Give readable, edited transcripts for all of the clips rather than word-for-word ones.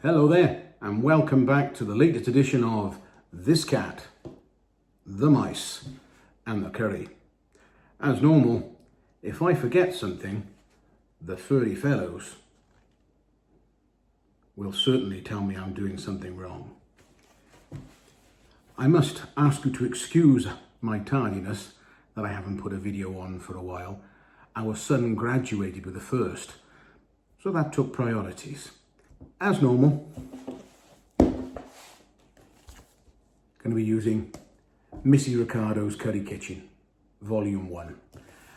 Hello there, and welcome back to the latest edition of This Cat, the Mice, and the Curry. As normal, if I forget something, the furry fellows will certainly tell me I'm doing something wrong. I must ask you to excuse my tardiness that I haven't put a video on for a while. Our son graduated with a first, so that took priorities. As normal, going to be using Missy Ricardo's Curry Kitchen, Volume 1.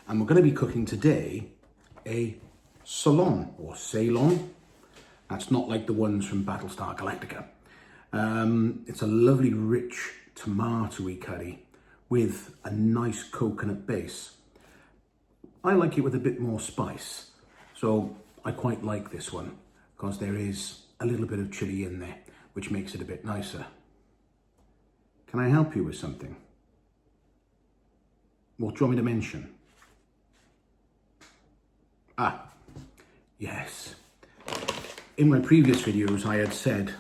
And we're going to be cooking today a Ceylon, or Ceylon. That's not like the ones from Battlestar Galactica. It's a lovely, rich, tomatoey curry with a nice coconut base. I like it with a bit more spice, so I quite like this one, because there is a little bit of chili in there, which makes it a bit nicer. Can I help you with something? What do you want me to mention? Yes. In my previous videos, I had said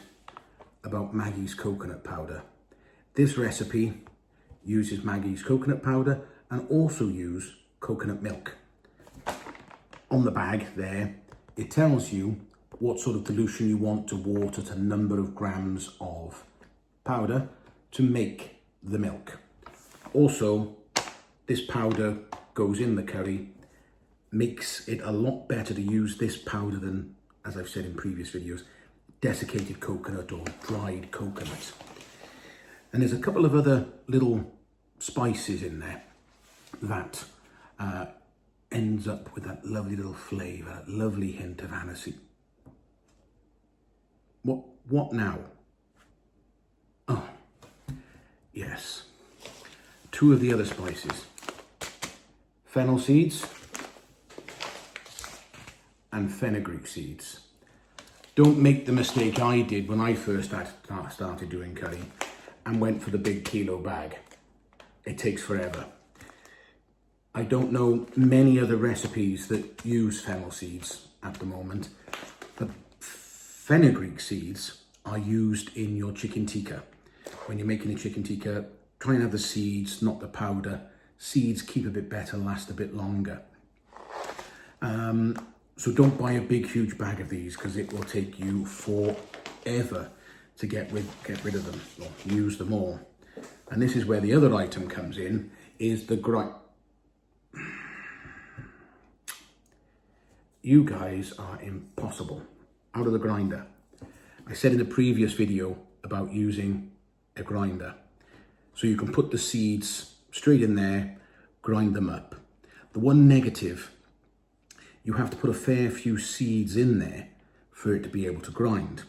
about Maggie's coconut powder. This recipe uses Maggie's coconut powder and also use coconut milk. On the bag there, it tells you what sort of dilution you want to water to number of grams of powder to make the milk. Also, this powder goes in the curry, makes it a lot better to use this powder than, as I've said in previous videos, desiccated coconut or dried coconut. And there's a couple of other little spices in there that ends up with that lovely little flavour, that lovely hint of aniseed. What now? Oh, yes. Two of the other spices. Fennel seeds and fenugreek seeds. Don't make the mistake I did when I first started doing curry and went for the big kilo bag. It takes forever. I don't know many other recipes that use fennel seeds at the moment, but fenugreek seeds are used in your chicken tikka. When you're making a chicken tikka, try and have the seeds, not the powder. Seeds keep a bit better, last a bit longer. So don't buy a big, huge bag of these, because it will take you forever to get rid of them, or use them all. And this is where the other item comes in, is the grind. You guys are impossible. Out of the grinder. I said in a previous video about using a grinder. So you can put the seeds straight in there, grind them up. The one negative, you have to put a fair few seeds in there for it to be able to grind.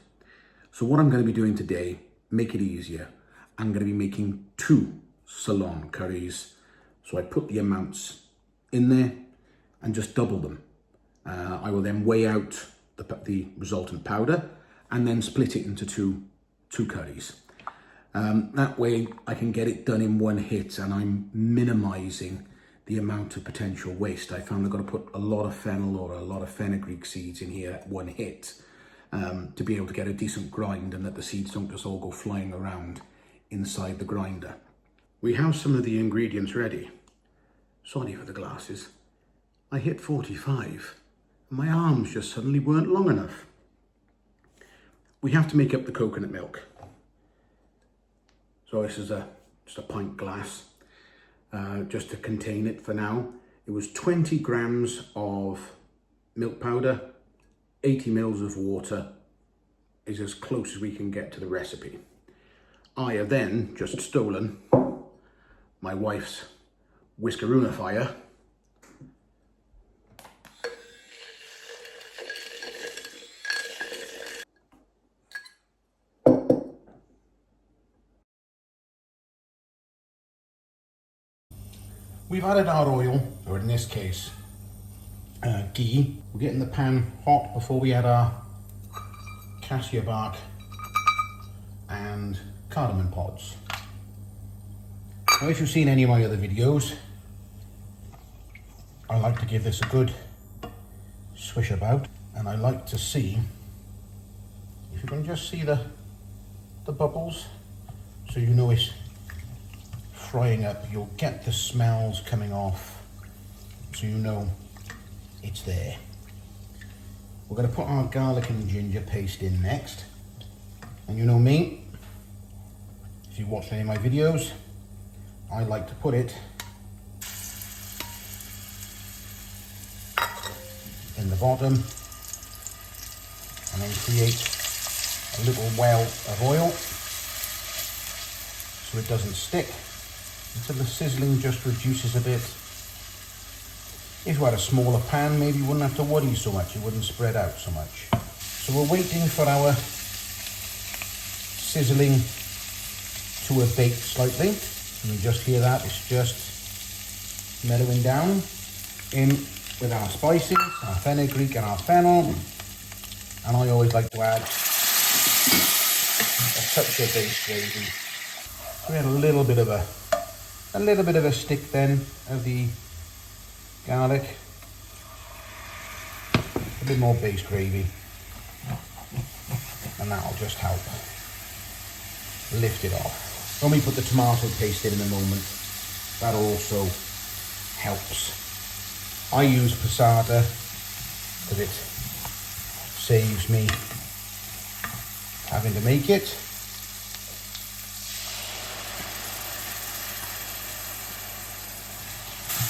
So what I'm going to be doing today, make it easier, I'm going to be making 2 Ceylon curries. So I put the amounts in there and just double them. I will then weigh out the resultant powder and then split it into two curries. That way I can get it done in one hit, and I'm minimizing the amount of potential waste. I found I've got to put a lot of fennel or a lot of fenugreek seeds in here at one hit to be able to get a decent grind, and that the seeds don't just all go flying around inside the grinder. We have some of the ingredients ready. Sorry for the glasses. I hit 45 and my arms just suddenly weren't long enough. We have to make up the coconut milk. So this is just a pint glass, just to contain it for now. It was 20 grams of milk powder, 80 mils of water is as close as we can get to the recipe. I have then just stolen my wife's whiskeroonifier. We've added our oil, or in this case, ghee. We're getting the pan hot before we add our cassia bark and cardamom pods. Now, if you've seen any of my other videos, I like to give this a good swish about, and I like to see if you can just see the bubbles, so you know it's frying up. You'll get the smells coming off, so you know it's there. We're going to put our garlic and ginger paste in next. And you know me, if you've watched any of my videos, I like to put it in the bottom and then create a little well of oil so it doesn't stick until the sizzling just reduces a bit. If you had a smaller pan, maybe you wouldn't have to worry so much, it wouldn't spread out so much. So we're waiting for our sizzling to abate slightly. You can just hear that, it's just mellowing down. In with our spices, our fenugreek and our fennel. And I always like to add a touch of base gravy. So we had a little bit of a stick then of the garlic, a bit more base gravy, and that'll just help lift it off. When we put the tomato paste in a moment, that also helps. I use passata because it saves me having to make it.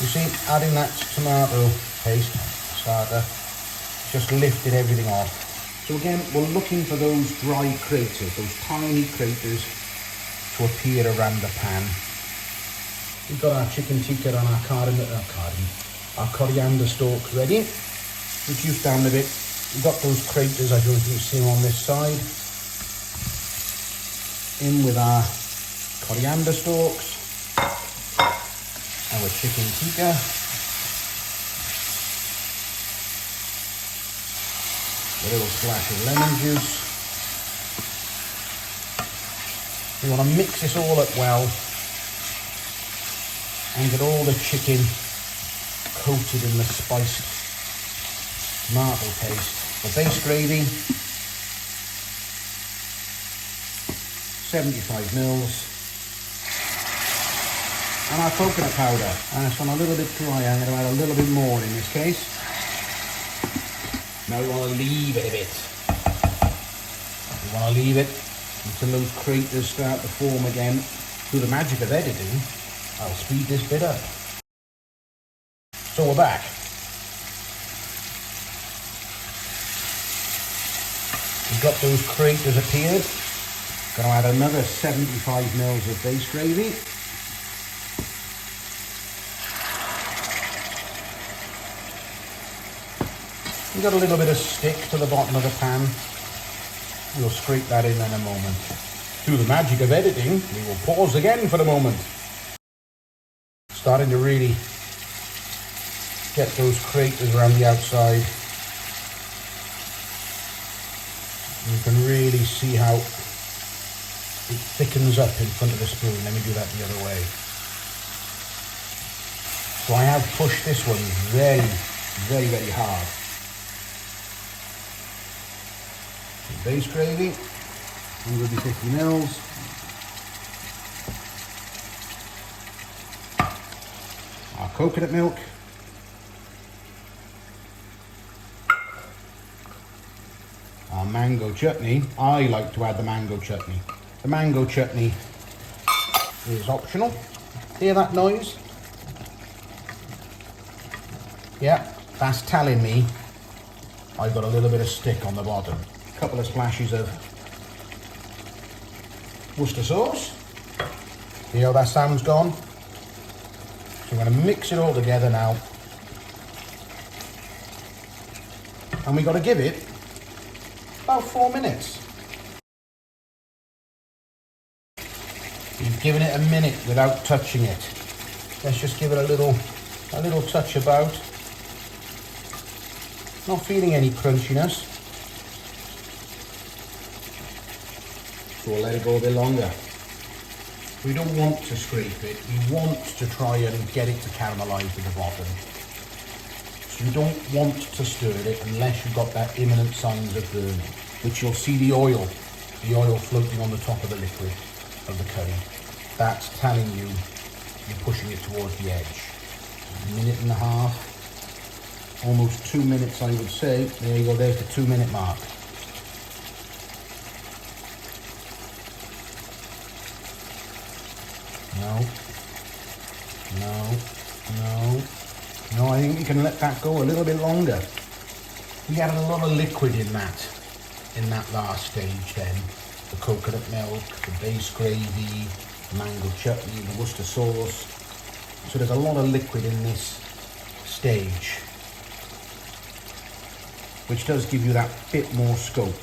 You see, adding that tomato paste, passata, just lifted everything off. So again, we're looking for those dry craters, those tiny craters to appear around the pan. We've got our chicken tikka and our coriander stalks ready. Reduce down a bit. We've got those craters, as you can see on this side. In with our coriander stalks. Our chicken tikka. A little splash of lemon juice. We want to mix this all up well and get all the chicken coated in the spiced tomato paste. The base gravy, 75 mils. And our coconut powder. And it's gone a little bit dry, I'm going to add a little bit more in this case. Now we want to leave it a bit. We want to leave it until those craters start to form again. Through the magic of editing, I'll speed this bit up. So we're back. We've got those craters appeared. Going to add another 75 mils of base gravy. We've got a little bit of stick to the bottom of the pan. We'll scrape that in a moment. Through the magic of editing, we will pause again for a moment. Starting to really get those craters around the outside. You can really see how it thickens up in front of the spoon. Let me do that the other way. So I have pushed this one very, very, very hard. Base gravy, 150 mils. Our coconut milk. Our mango chutney. I like to add the mango chutney. The mango chutney is optional. Hear that noise? Yeah, that's telling me I've got a little bit of stick on the bottom. Couple of splashes of Worcester sauce. See how that sound's gone? So I'm going to mix it all together now. And we've got to give it about 4 minutes. We've given it a minute without touching it. Let's just give it a little touch about. Not feeling any crunchiness. So we'll let it go a bit longer. We don't want to scrape it, we want to try and get it to caramelise at the bottom. So you don't want to stir it unless you've got that imminent signs of burning. which you'll see the oil floating on the top of the liquid of the curry. That's telling you you're pushing it towards the edge. A minute and a half, almost 2 minutes I would say. There you go, there's the 2 minute mark. No, I think we can let that go a little bit longer. We added a lot of liquid in that last stage then. The coconut milk, the base gravy, the mango chutney, the Worcester sauce. So there's a lot of liquid in this stage, which does give you that bit more scope.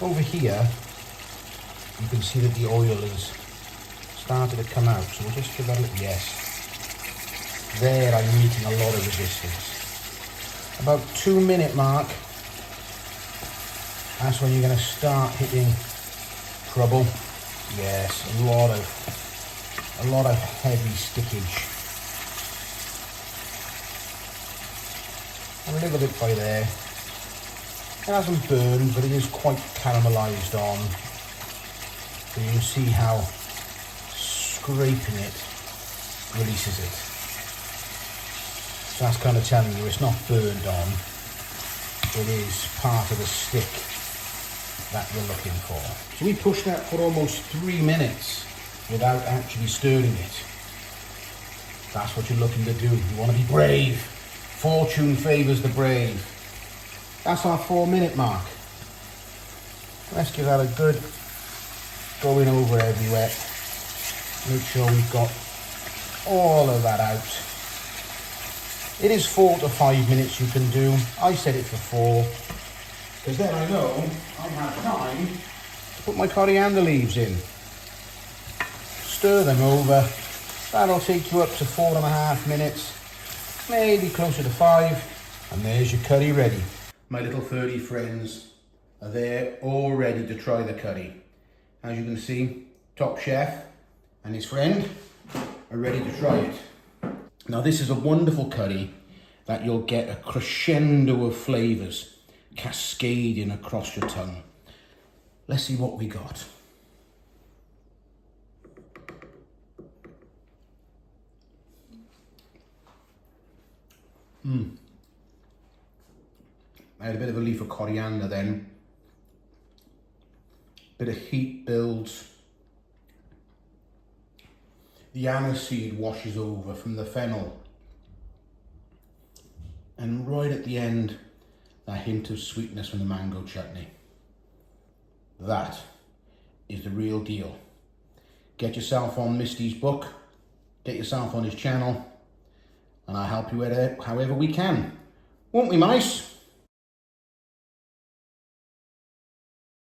Over here, you can see that the oil has started to come out, so we'll just give that a little yes. There I'm meeting a lot of resistance. About 2 minute mark, that's when you're going to start hitting trouble. Yes, a lot of heavy stickage. A little bit by there. It hasn't burned, but it is quite caramelised on. So you can see how scraping it releases it. So that's kind of telling you it's not burned on. It is part of the stick that you're looking for. So we pushed that for almost 3 minutes without actually stirring it. That's what you're looking to do. You want to be brave. Fortune favours the brave. That's our 4 minute mark. Let's give that a good going over everywhere. Make sure we've got all of that out. It is 4 to 5 minutes you can do. I set it for 4, because then I know I have time to put my coriander leaves in. Stir them over. That'll take you up to 4.5 minutes, maybe closer to 5, and there's your curry ready. My little 30 friends are there all ready to try the curry. As you can see, Top Chef and his friend are ready to try it. Now this is a wonderful curry that you'll get a crescendo of flavours cascading across your tongue. Let's see what we got. I had a bit of a leaf of coriander then. Bit of heat builds. The aniseed washes over from the fennel. And right at the end, a hint of sweetness from the mango chutney. That is the real deal. Get yourself on Misty's book, get yourself on his channel, and I'll help you however we can. Won't we, mice?